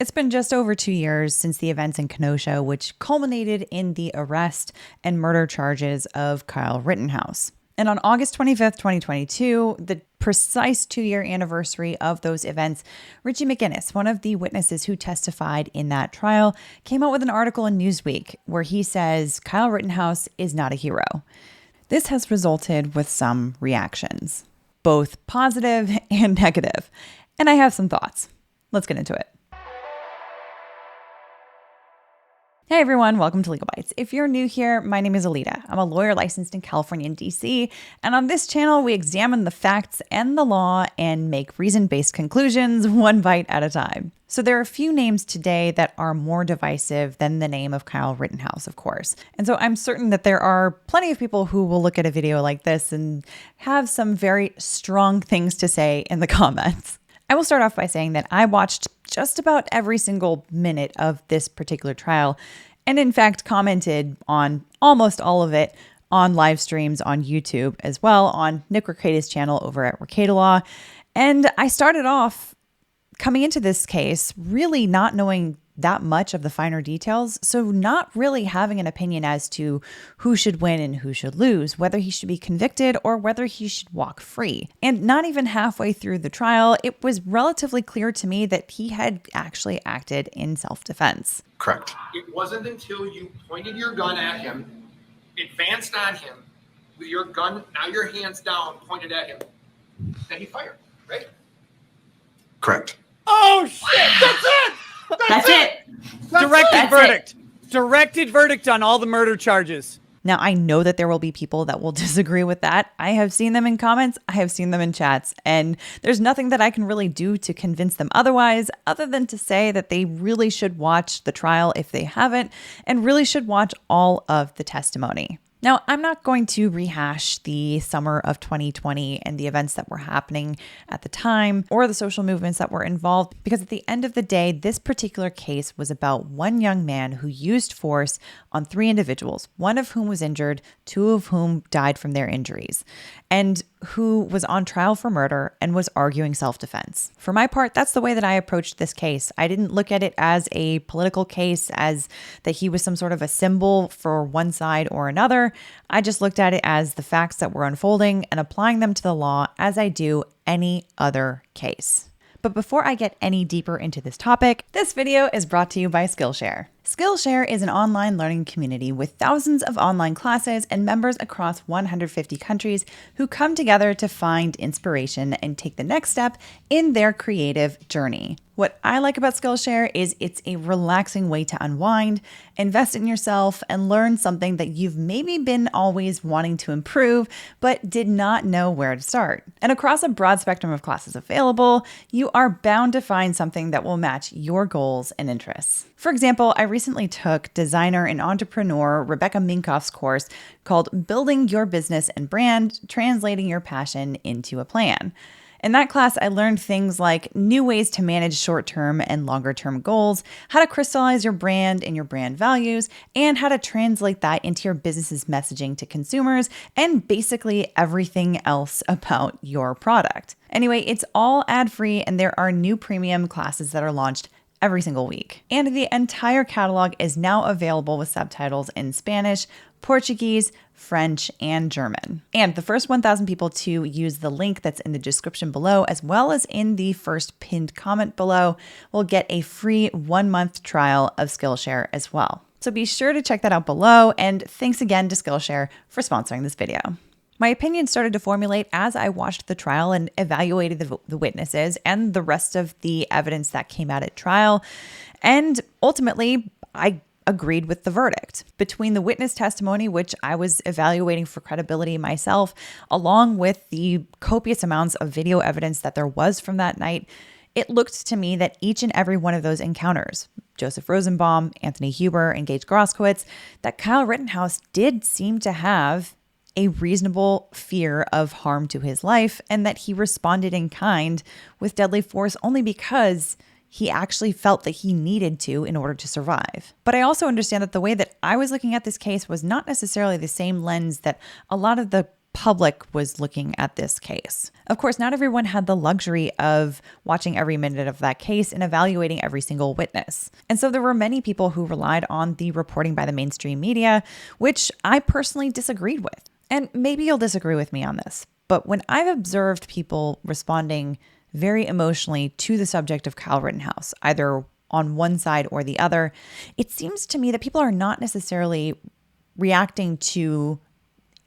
It's been just over 2 years since the events in Kenosha, which culminated in the arrest and murder charges of Kyle Rittenhouse. And on August 25th, 2022, the precise 2-year anniversary of those events, Richie McGinniss, one of the witnesses who testified in that trial, came out with an article in Newsweek where he says Kyle Rittenhouse is not a hero. This has resulted with some reactions, both positive and negative. And I have some thoughts. Let's get into it. Hey everyone, welcome to Legalbytes. If you're new here, my name is Alita. I'm a lawyer licensed in California and DC, and on this channel we examine the facts and the law and make reason-based conclusions one bite at a time. So there are a few names today that are more divisive than the name of Kyle Rittenhouse, of course. And so I'm certain that there are plenty of people who will look at a video like this and have some very strong things to say in the comments. I will start off by saying that I watched just about every single minute of this particular trial, and in fact commented on almost all of it on live streams on YouTube as well, on Nick Recade's channel over at Recade Law. And I started off coming into this case really not knowing that much of the finer details, so not really having an opinion as to who should win and who should lose, whether he should be convicted or whether he should walk free. And not even halfway through the trial, it was relatively clear to me that he had actually acted in self-defense. Correct. It wasn't until you pointed your gun at him, advanced on him with your gun, now your hands down, pointed at him, that he fired, right? Correct. Oh shit! That's it. That's it. Directed verdict. It. Directed verdict on all the murder charges. Now, I know that there will be people that will disagree with that. I have seen them in comments. I have seen them in chats. And there's nothing that I can really do to convince them otherwise, other than to say that they really should watch the trial if they haven't, and really should watch all of the testimony. Now, I'm not going to rehash the summer of 2020 and the events that were happening at the time or the social movements that were involved, because at the end of the day, this particular case was about one young man who used force on 3 individuals, one of whom was injured, 2 of whom died from their injuries, and who was on trial for murder and was arguing self-defense. For my part, that's the way that I approached this case. I didn't look at it as a political case, as that he was some sort of a symbol for one side or another. I just looked at it as the facts that were unfolding and applying them to the law as I do any other case. But before I get any deeper into this topic, this video is brought to you by Skillshare. Skillshare is an online learning community with thousands of online classes and members across 150 countries who come together to find inspiration and take the next step in their creative journey. What I like about Skillshare is it's a relaxing way to unwind, invest in yourself, and learn something that you've maybe been always wanting to improve, but did not know where to start. And across a broad spectrum of classes available, you are bound to find something that will match your goals and interests. For example, I recently took designer and entrepreneur Rebecca Minkoff's course called Building Your Business and Brand, Translating Your Passion into a Plan. In that class, I learned things like new ways to manage short-term and longer-term goals, how to crystallize your brand and your brand values, and how to translate that into your business's messaging to consumers, and basically everything else about your product. Anyway, it's all ad-free, and there are new premium classes that are launched every single week. And the entire catalog is now available with subtitles in Spanish, Portuguese, French, and German. And the first 1,000 people to use the link that's in the description below, as well as in the first pinned comment below, will get a free 1-month trial of Skillshare as well. So be sure to check that out below, and thanks again to Skillshare for sponsoring this video. My opinion started to formulate as I watched the trial and evaluated the witnesses and the rest of the evidence that came out at trial. And ultimately, I agreed with the verdict. Between the witness testimony, which I was evaluating for credibility myself, along with the copious amounts of video evidence that there was from that night, it looked to me that each and every one of those encounters, Joseph Rosenbaum, Anthony Huber, and Gage Groskowitz, that Kyle Rittenhouse did seem to have a reasonable fear of harm to his life, and that he responded in kind with deadly force only because he actually felt that he needed to in order to survive. But I also understand that the way that I was looking at this case was not necessarily the same lens that a lot of the public was looking at this case. Of course, not everyone had the luxury of watching every minute of that case and evaluating every single witness. And so there were many people who relied on the reporting by the mainstream media, which I personally disagreed with. And maybe you'll disagree with me on this, but when I've observed people responding very emotionally to the subject of Kyle Rittenhouse, either on one side or the other, it seems to me that people are not necessarily reacting to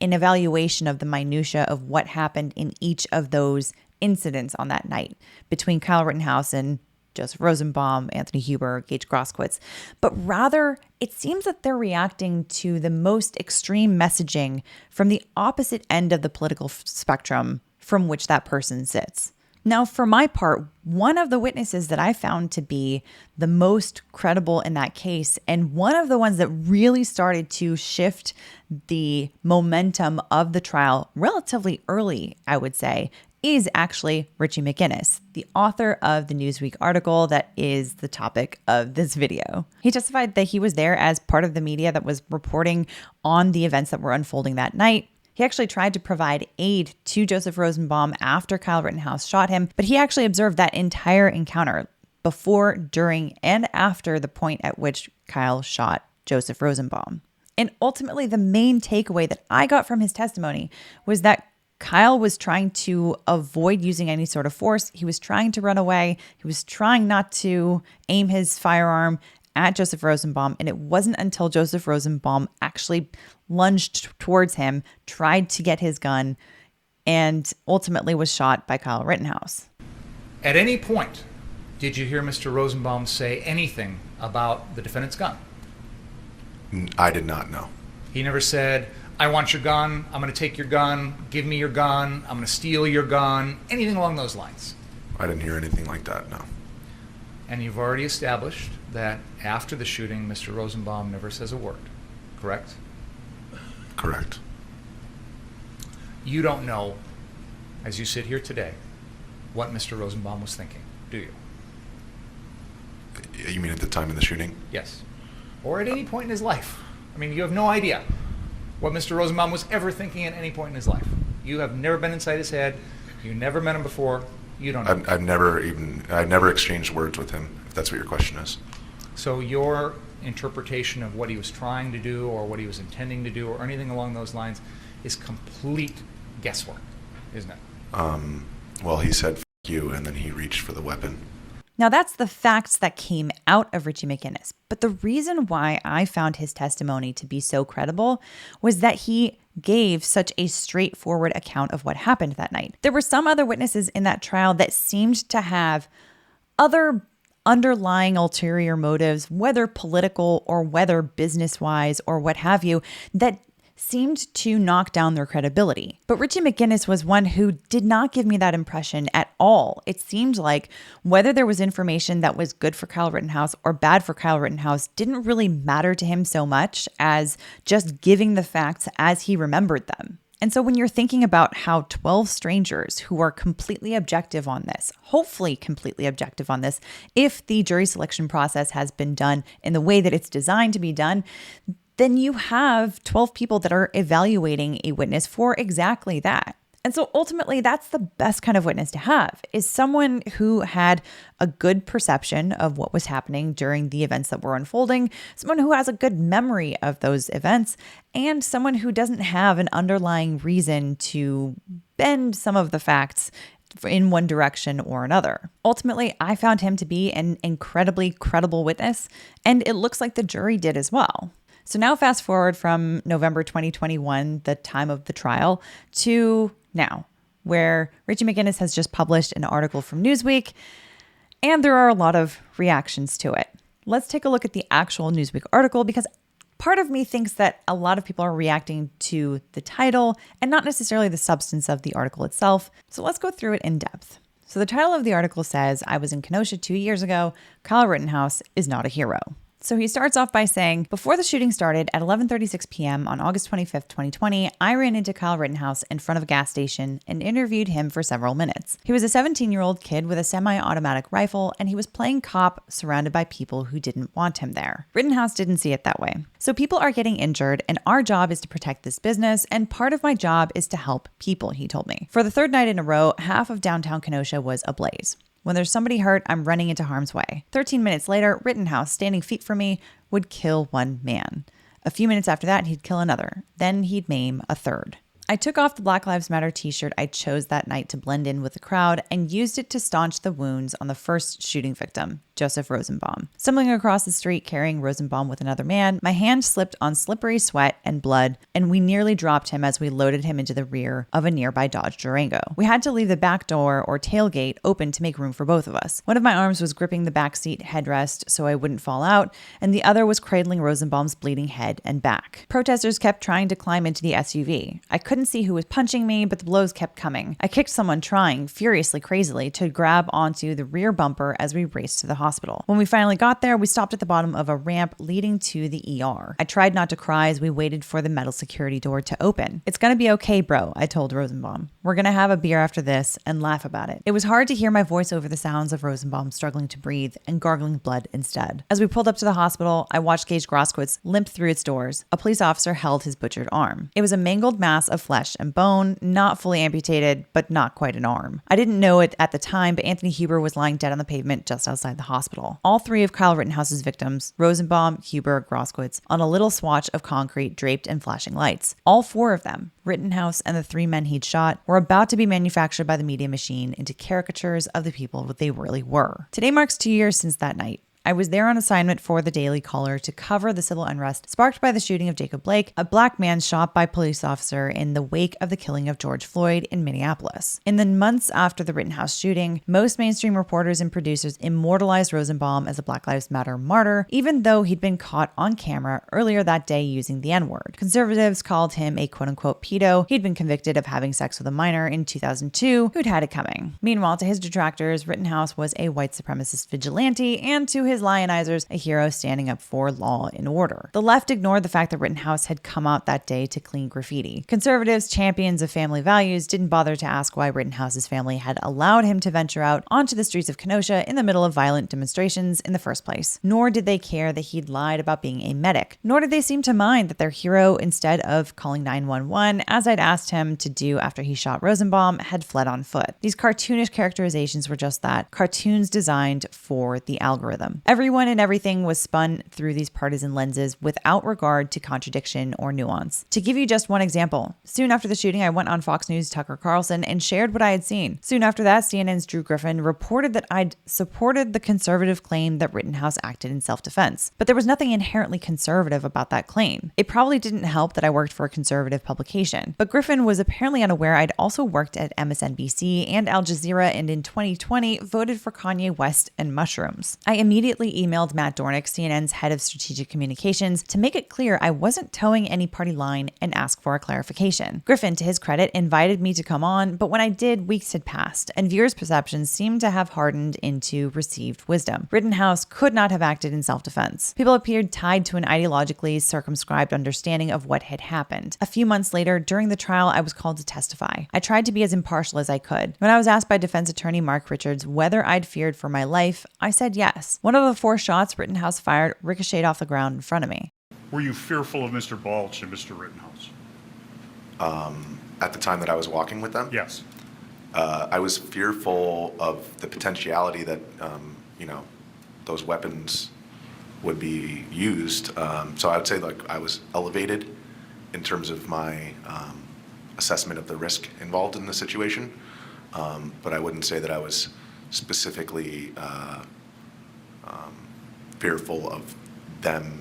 an evaluation of the minutia of what happened in each of those incidents on that night between Kyle Rittenhouse and Joseph Rosenbaum, Anthony Huber, Gage Groskowitz, but rather it seems that they're reacting to the most extreme messaging from the opposite end of the political spectrum from which that person sits. Now, for my part, one of the witnesses that I found to be the most credible in that case, and one of the ones that really started to shift the momentum of the trial relatively early, I would say, is actually Richie McGinniss, the author of the Newsweek article that is the topic of this video. He testified that he was there as part of the media that was reporting on the events that were unfolding that night. He actually tried to provide aid to Joseph Rosenbaum after Kyle Rittenhouse shot him, but he actually observed that entire encounter before, during, and after the point at which Kyle shot Joseph Rosenbaum. And ultimately, the main takeaway that I got from his testimony was that Kyle was trying to avoid using any sort of force. He was trying to run away. He was trying not to aim his firearm at Joseph Rosenbaum, and it wasn't until Joseph Rosenbaum actually lunged towards him, tried to get his gun, and ultimately was shot by Kyle Rittenhouse. At any point, did you hear Mr. Rosenbaum say anything about the defendant's gun? I did not know. He never said, I want your gun, I'm going to take your gun, give me your gun, I'm going to steal your gun, anything along those lines? I didn't hear anything like that, no. And you've already established that after the shooting, Mr. Rosenbaum never says a word, correct? Correct. You don't know, as you sit here today, what Mr. Rosenbaum was thinking, do you? You mean at the time of the shooting? Yes. Or at any point in his life. I mean, you have no idea what Mr. Rosenbaum was ever thinking at any point in his life. You have never been inside his head. You never met him before. You don't know. I've never exchanged words with him, if that's what your question is. So your interpretation of what he was trying to do or what he was intending to do or anything along those lines is complete guesswork, isn't it? Well, he said, "F you," and then he reached for the weapon. Now, that's the facts that came out of Richie McGinniss. But the reason why I found his testimony to be so credible was that he gave such a straightforward account of what happened that night. There were some other witnesses in that trial that seemed to have other underlying ulterior motives, whether political or whether business-wise or what have you, that seemed to knock down their credibility. But Richie McGinniss was one who did not give me that impression at all. It seemed like whether there was information that was good for Kyle Rittenhouse or bad for Kyle Rittenhouse didn't really matter to him so much as just giving the facts as he remembered them. And so when you're thinking about how 12 strangers who are completely objective on this, hopefully completely objective on this, if the jury selection process has been done in the way that it's designed to be done, then you have 12 people that are evaluating a witness for exactly that. And so ultimately, that's the best kind of witness to have, is someone who had a good perception of what was happening during the events that were unfolding, someone who has a good memory of those events, and someone who doesn't have an underlying reason to bend some of the facts in one direction or another. Ultimately, I found him to be an incredibly credible witness, and it looks like the jury did as well. So now fast forward from November 2021, the time of the trial, to now, where Richie McGinniss has just published an article from Newsweek, and there are a lot of reactions to it. Let's take a look at the actual Newsweek article, because part of me thinks that a lot of people are reacting to the title and not necessarily the substance of the article itself. So let's go through it in depth. So the title of the article says, "I was in Kenosha 2 years ago. Kyle Rittenhouse is not a hero." So he starts off by saying, before the shooting started at 11:36 p.m. on August 25th, 2020, I ran into Kyle Rittenhouse in front of a gas station and interviewed him for several minutes. He was a 17-year-old kid with a semi-automatic rifle, and he was playing cop surrounded by people who didn't want him there. Rittenhouse didn't see it that way. So people are getting injured, and our job is to protect this business, and part of my job is to help people, he told me. For the third night in a row, half of downtown Kenosha was ablaze. When there's somebody hurt, I'm running into harm's way. 13 minutes later, Rittenhouse, standing feet from me, would kill one man. A few minutes after that, he'd kill another. Then he'd maim a third. I took off the Black Lives Matter t-shirt I chose that night to blend in with the crowd and used it to staunch the wounds on the first shooting victim, Joseph Rosenbaum. Stumbling across the street carrying Rosenbaum with another man, my hand slipped on slippery sweat and blood, and we nearly dropped him as we loaded him into the rear of a nearby Dodge Durango. We had to leave the back door or tailgate open to make room for both of us. One of my arms was gripping the backseat headrest so I wouldn't fall out, and the other was cradling Rosenbaum's bleeding head and back. Protesters kept trying to climb into the SUV. I couldn't see who was punching me, but the blows kept coming. I kicked someone trying, furiously, crazily, to grab onto the rear bumper as we raced to the hospital. When we finally got there, we stopped at the bottom of a ramp leading to the ER. I tried not to cry as we waited for the metal security door to open. It's gonna be okay, bro, I told Rosenbaum. We're gonna have a beer after this and laugh about it. It was hard to hear my voice over the sounds of Rosenbaum struggling to breathe and gargling blood instead. As we pulled up to the hospital, I watched Gage Grosskreutz limp through its doors. A police officer held his butchered arm. It was a mangled mass of flesh and bone, not fully amputated, but not quite an arm. I didn't know it at the time, but Anthony Huber was lying dead on the pavement just outside the hospital. All three of Kyle Rittenhouse's victims, Rosenbaum, Huber, Grosskreutz, on a little swatch of concrete draped in flashing lights. All four of them, Rittenhouse and the three men he'd shot, were about to be manufactured by the media machine into caricatures of the people that they really were. Today marks 2 years since that night. I was there on assignment for the Daily Caller to cover the civil unrest sparked by the shooting of Jacob Blake, a black man shot by a police officer in the wake of the killing of George Floyd in Minneapolis. In the months after the Rittenhouse shooting, most mainstream reporters and producers immortalized Rosenbaum as a Black Lives Matter martyr, even though he'd been caught on camera earlier that day using the N-word. Conservatives called him a quote-unquote pedo. He'd been convicted of having sex with a minor in 2002 who'd had it coming. Meanwhile, to his detractors, Rittenhouse was a white supremacist vigilante, and to his lionizers, a hero standing up for law and order. The left ignored the fact that Rittenhouse had come out that day to clean graffiti. Conservatives, champions of family values, didn't bother to ask why Rittenhouse's family had allowed him to venture out onto the streets of Kenosha in the middle of violent demonstrations in the first place. Nor did they care that he'd lied about being a medic. Nor did they seem to mind that their hero, instead of calling 911, as I'd asked him to do after he shot Rosenbaum, had fled on foot. These cartoonish characterizations were just that, cartoons designed for the algorithm. Everyone and everything was spun through these partisan lenses without regard to contradiction or nuance. To give you just one example, soon after the shooting, I went on Fox News' Tucker Carlson and shared what I had seen. Soon after that, CNN's Drew Griffin reported that I'd supported the conservative claim that Rittenhouse acted in self-defense. But there was nothing inherently conservative about that claim. It probably didn't help that I worked for a conservative publication. But Griffin was apparently unaware I'd also worked at MSNBC and Al Jazeera, and in 2020 voted for Kanye West and mushrooms. I immediately emailed Matt Dornick, CNN's head of strategic communications, to make it clear I wasn't towing any party line and ask for a clarification. Griffin, to his credit, invited me to come on, but when I did, weeks had passed, and viewers' perceptions seemed to have hardened into received wisdom. Rittenhouse could not have acted in self-defense. People appeared tied to an ideologically circumscribed understanding of what had happened. A few months later, during the trial, I was called to testify. I tried to be as impartial as I could. When I was asked by defense attorney Mark Richards whether I'd feared for my life, I said yes. One of the 4 shots Rittenhouse fired ricocheted off the ground in front of me. Were you fearful of Mr. Balch and Mr. Rittenhouse? At the time that I was walking with them? Yes. I was fearful of the potentiality that, those weapons would be used. So I would say I was elevated in terms of my assessment of the risk involved in the situation. But I wouldn't say that I was specifically fearful of them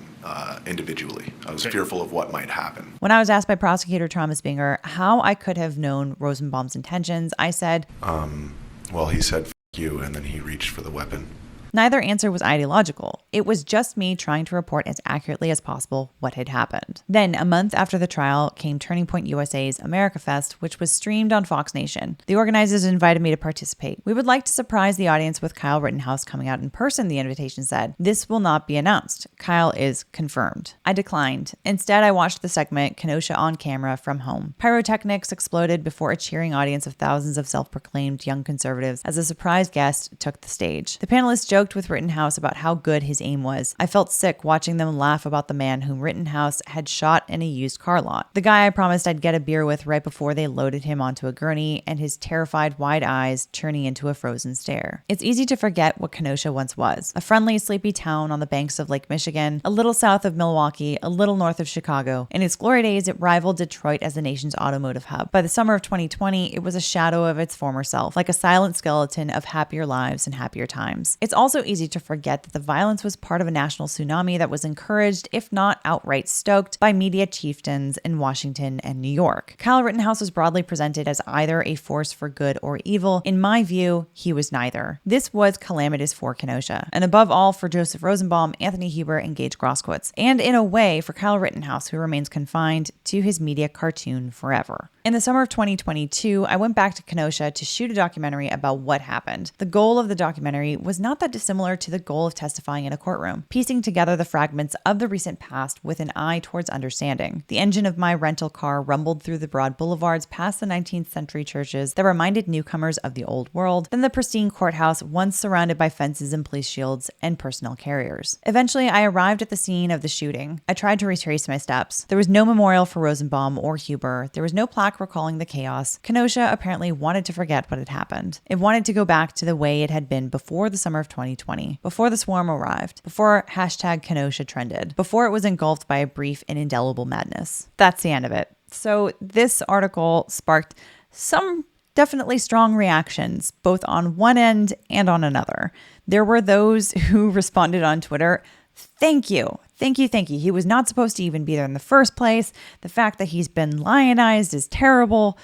individually. I was fearful of what might happen. When I was asked by prosecutor Thomas Binger how I could have known Rosenbaum's intentions, I said, Well, he said, "F you," and then he reached for the weapon. Neither answer was ideological. It was just me trying to report as accurately as possible what had happened. Then, a month after the trial, came Turning Point USA's America Fest, which was streamed on Fox Nation. The organizers invited me to participate. We would like to surprise the audience with Kyle Rittenhouse coming out in person, the invitation said. This will not be announced. Kyle is confirmed. I declined. Instead, I watched the segment Kenosha on camera from home. Pyrotechnics exploded before a cheering audience of thousands of self-proclaimed young conservatives as a surprise guest took the stage. The panelists joked with Rittenhouse about how good his aim was. I felt sick watching them laugh about the man whom Rittenhouse had shot in a used car lot. The guy I promised I'd get a beer with right before they loaded him onto a gurney, and his terrified wide eyes turning into a frozen stare. It's easy to forget what Kenosha once was. A friendly, sleepy town on the banks of Lake Michigan, a little south of Milwaukee, a little north of Chicago. In its glory days, it rivaled Detroit as the nation's automotive hub. By the summer of 2020, it was a shadow of its former self, like a silent skeleton of happier lives and happier times. It's also easy to forget that the violence was part of a national tsunami that was encouraged, if not outright stoked, by media chieftains in Washington and New York. Kyle Rittenhouse was broadly presented as either a force for good or evil. In my view, he was neither. This was calamitous for Kenosha, and above all for Joseph Rosenbaum, Anthony Huber, and Gage Grosskreutz, and in a way for Kyle Rittenhouse, who remains confined to his media cartoon forever. In the summer of 2022, I went back to Kenosha to shoot a documentary about what happened. The goal of the documentary was not that dissimilar to the goal of testifying in a courtroom, piecing together the fragments of the recent past with an eye towards understanding. The engine of my rental car rumbled through the broad boulevards past the 19th century churches that reminded newcomers of the old world, then the pristine courthouse once surrounded by fences and police shields and personnel carriers. Eventually, I arrived at the scene of the shooting. I tried to retrace my steps. There was no memorial for Rosenbaum or Huber. There was no plaque recalling the chaos. Kenosha apparently wanted to forget what had happened. It wanted to go back to the way it had been before the summer of 2020, before the swarm arrived, before #Kenosha trended, before it was engulfed by a brief and indelible madness. That's the end of it. So this article sparked some definitely strong reactions, both on one end and on another. There were those who responded on Twitter, "Thank you. Thank you, thank you. He was not supposed to even be there in the first place. The fact that he's been lionized is terrible.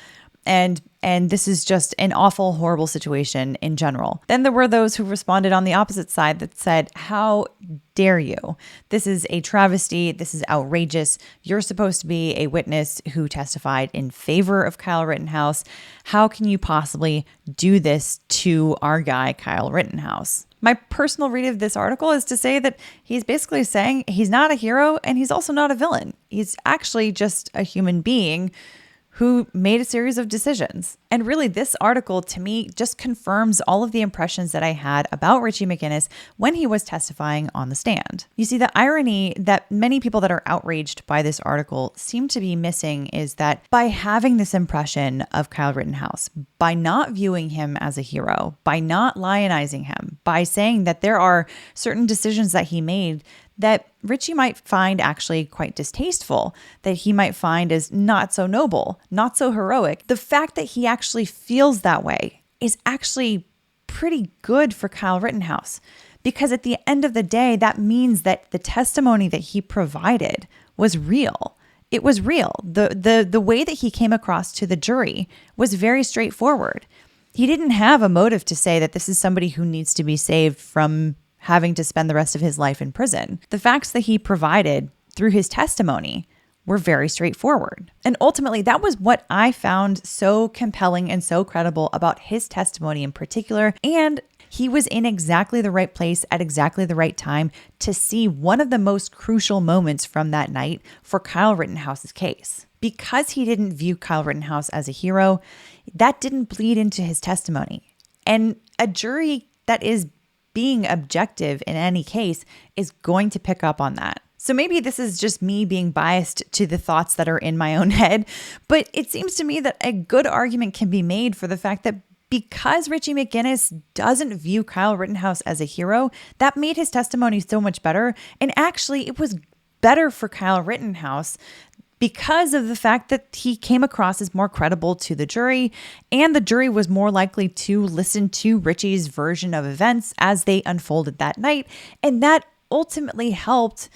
And this is just an awful, horrible situation in general." Then there were those who responded on the opposite side that said, "How dare you? This is a travesty. This is outrageous. You're supposed to be a witness who testified in favor of Kyle Rittenhouse. How can you possibly do this to our guy, Kyle Rittenhouse?" My personal read of this article is to say that he's basically saying he's not a hero and he's also not a villain. He's actually just a human being who made a series of decisions. And really, this article to me just confirms all of the impressions that I had about Richie McGinniss when he was testifying on the stand. You see, the irony that many people that are outraged by this article seem to be missing is that by having this impression of Kyle Rittenhouse, by not viewing him as a hero, by not lionizing him, by saying that there are certain decisions that he made that Richie might find actually quite distasteful, that he might find as not so noble, not so heroic. The fact that he actually feels that way is actually pretty good for Kyle Rittenhouse, because at the end of the day, that means that the testimony that he provided was real. It was real. The way that he came across to the jury was very straightforward. He didn't have a motive to say that this is somebody who needs to be saved from having to spend the rest of his life in prison. The facts that he provided through his testimony were very straightforward. And ultimately, that was what I found so compelling and so credible about his testimony in particular. And he was in exactly the right place at exactly the right time to see one of the most crucial moments from that night for Kyle Rittenhouse's case. Because he didn't view Kyle Rittenhouse as a hero, that didn't bleed into his testimony. And a jury that is being objective in any case is going to pick up on that. So maybe this is just me being biased to the thoughts that are in my own head, but it seems to me that a good argument can be made for the fact that because Richie McGinniss doesn't view Kyle Rittenhouse as a hero, that made his testimony so much better. And actually, it was better for Kyle Rittenhouse because of the fact that he came across as more credible to the jury, and the jury was more likely to listen to Richie's version of events as they unfolded that night. And that ultimately helped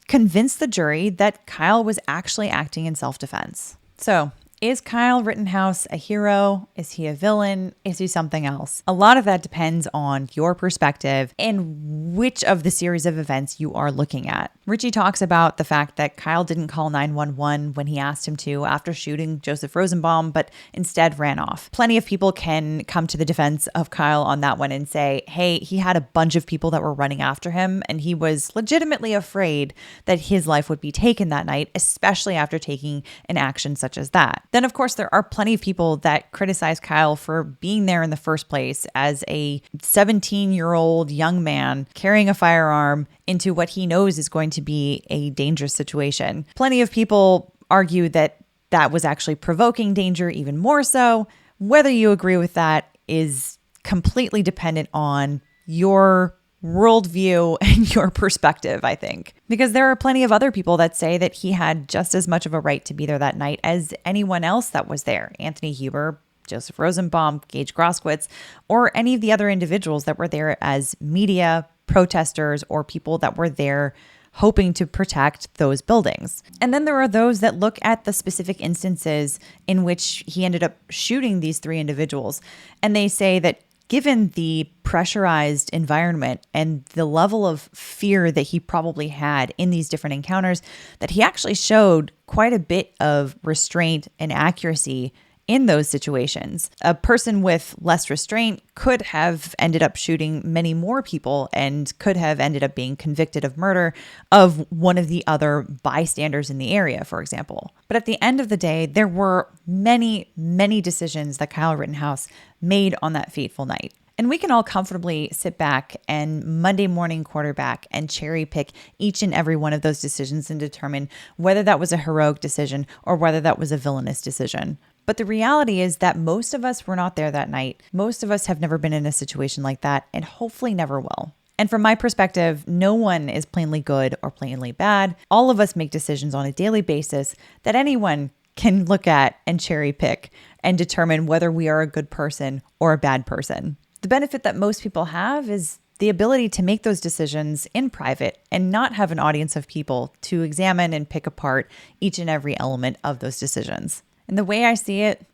convince the jury that Kyle was actually acting in self-defense. So Is Kyle Rittenhouse a hero? Is he a villain? Is he something else? A lot of that depends on your perspective and which of the series of events you are looking at. Richie talks about the fact that Kyle didn't call 911 when he asked him to after shooting Joseph Rosenbaum, but instead ran off. Plenty of people can come to the defense of Kyle on that one and say, hey, he had a bunch of people that were running after him, and he was legitimately afraid that his life would be taken that night, especially after taking an action such as that. Then, of course, there are plenty of people that criticize Kyle for being there in the first place as a 17-year-old young man carrying a firearm into what he knows is going to be a dangerous situation. Plenty of people argue that that was actually provoking danger even more so. Whether you agree with that is completely dependent on your worldview and your perspective, I think. Because there are plenty of other people that say that he had just as much of a right to be there that night as anyone else that was there. Anthony Huber, Joseph Rosenbaum, Gage Groskowitz, or any of the other individuals that were there as media, protesters, or people that were there hoping to protect those buildings. And then there are those that look at the specific instances in which he ended up shooting these three individuals, and they say that given the pressurized environment and the level of fear that he probably had in these different encounters, that he actually showed quite a bit of restraint and accuracy in those situations. A person with less restraint could have ended up shooting many more people and could have ended up being convicted of murder of one of the other bystanders in the area, for example. But at the end of the day, there were many, many decisions that Kyle Rittenhouse made on that fateful night. And we can all comfortably sit back and Monday morning quarterback and cherry pick each and every one of those decisions and determine whether that was a heroic decision or whether that was a villainous decision. But the reality is that most of us were not there that night. Most of us have never been in a situation like that and hopefully never will. And from my perspective, no one is plainly good or plainly bad. All of us make decisions on a daily basis that anyone can look at and cherry pick and determine whether we are a good person or a bad person. The benefit that most people have is the ability to make those decisions in private and not have an audience of people to examine and pick apart each and every element of those decisions. And the way I see it,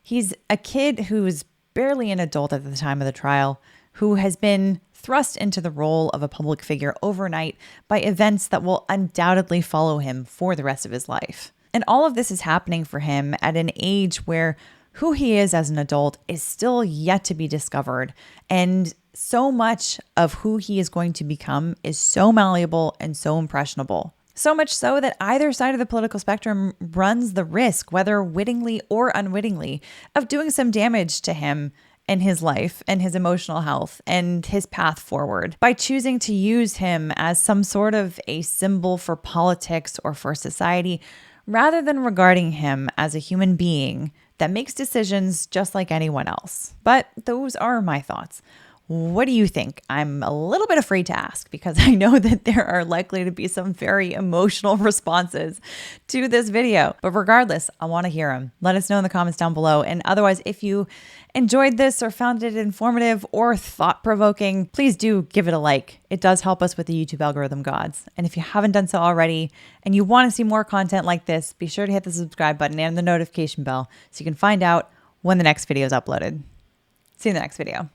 he's a kid who's barely an adult at the time of the trial, who has been thrust into the role of a public figure overnight by events that will undoubtedly follow him for the rest of his life. And all of this is happening for him at an age where who he is as an adult is still yet to be discovered. And so much of who he is going to become is so malleable and so impressionable. So much so that either side of the political spectrum runs the risk, whether wittingly or unwittingly, of doing some damage to him and his life and his emotional health and his path forward by choosing to use him as some sort of a symbol for politics or for society, rather than regarding him as a human being that makes decisions just like anyone else. But those are my thoughts. What do you think? I'm a little bit afraid to ask because I know that there are likely to be some very emotional responses to this video. But regardless, I want to hear them. Let us know in the comments down below. And otherwise, if you enjoyed this or found it informative or thought-provoking, please do give it a like. It does help us with the YouTube algorithm gods. And if you haven't done so already and you want to see more content like this, be sure to hit the subscribe button and the notification bell so you can find out when the next video is uploaded. See you in the next video.